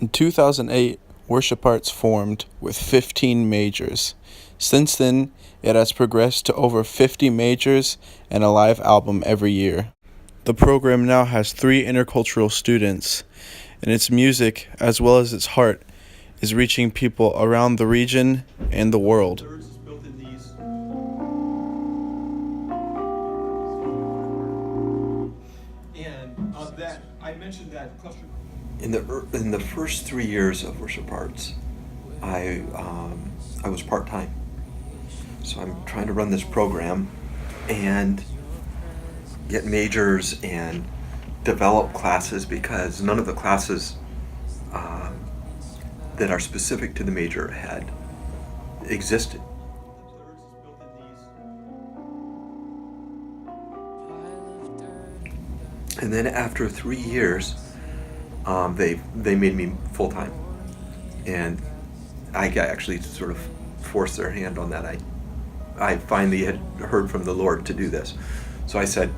In 2008, Worship Arts formed with 15 majors. Since then, it has progressed to over 50 majors and a live album every year. The program now has 3 intercultural students, and its music, as well as its heart, is reaching people around the region and the world. In the first 3 years of Worship Arts, I was part-time. So I'm trying to run this program and get majors and develop classes, because none of the classes that are specific to the major had existed. And then after 3 years, they made me full-time, and I actually sort of forced their hand on that. I finally had heard from the Lord to do this, so I said,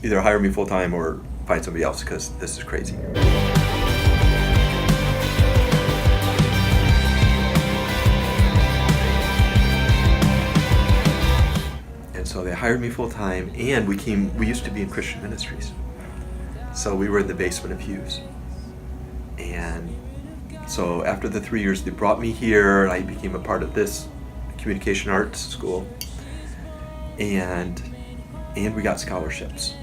either hire me full-time or find somebody else, because this is crazy. And so they hired me full-time, and we used to be in Christian Ministries. So we were in the basement of Hughes. And so after the 3 years, they brought me here. I became a part of this communication arts school. And we got scholarships.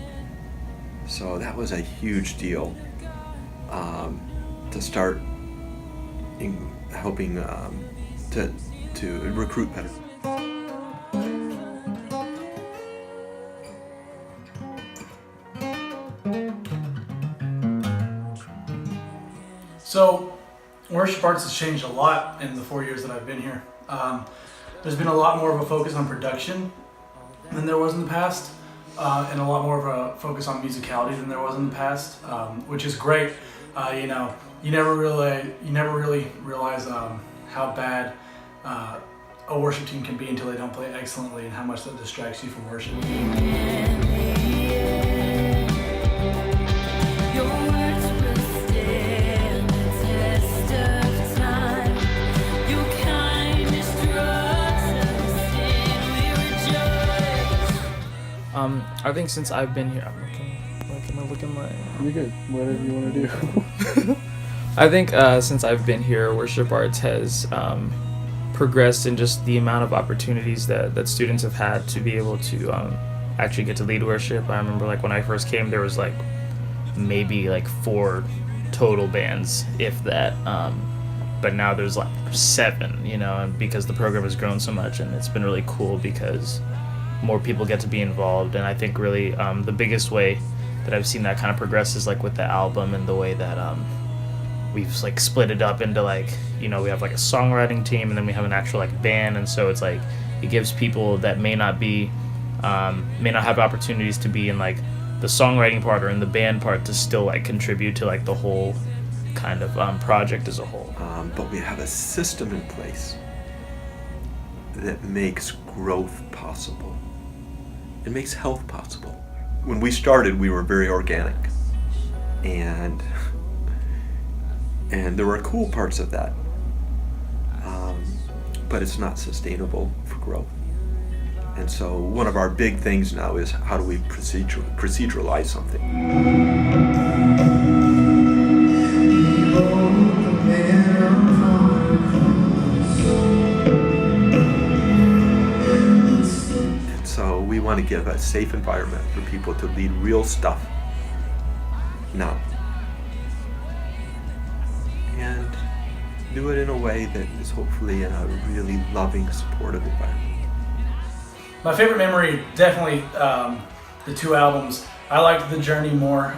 So that was a huge deal to start helping to recruit better. So, Worship Arts has changed a lot in the 4 years that I've been here. There's been a lot more of a focus on production than there was in the past, and a lot more of a focus on musicality than there was in the past, which is great. You never really realize how bad a worship team can be until they don't play excellently, and how much that distracts you from worship. I think since I've been here, am I looking like? You're good. Whatever you want to do. I think since I've been here, Worship Arts has progressed in just the amount of opportunities that students have had to be able to actually get to lead worship. I remember when I first came, there was maybe 4 total bands, if that. But now there's 7, and because the program has grown so much, and it's been really cool because more people get to be involved. And I think really the biggest way that I've seen that kind of progress is with the album, and the way that we've split it up into we have a songwriting team, and then we have an actual band. And so it's it gives people that may not have opportunities to be in the songwriting part or in the band part to still contribute to the whole kind of project as a whole. But we have a system in place that makes growth possible. It makes health possible. When we started, we were very organic, and there were cool parts of that, but it's not sustainable for growth. And so one of our big things now is, how do we proceduralize something? We want to give a safe environment for people to lead real stuff now, and do it in a way that is hopefully in a really loving, supportive environment. My favorite memory, definitely the 2 albums. I liked The Journey more,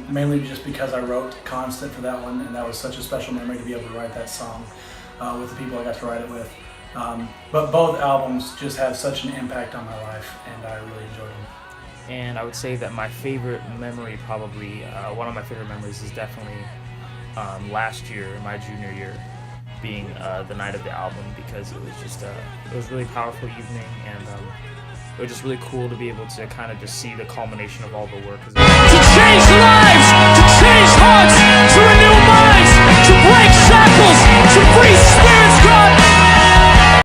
mainly just because I wrote Constant for that one, and that was such a special memory to be able to write that song with the people I got to write it with. But both albums just have such an impact on my life, and I really enjoyed them. And I would say that my favorite memory, probably one of my favorite memories, is definitely last year, my junior year, being the night of the album, because it was a really powerful evening, and it was just really cool to be able to kind of just see the culmination of all the work. To change lives, to change hearts.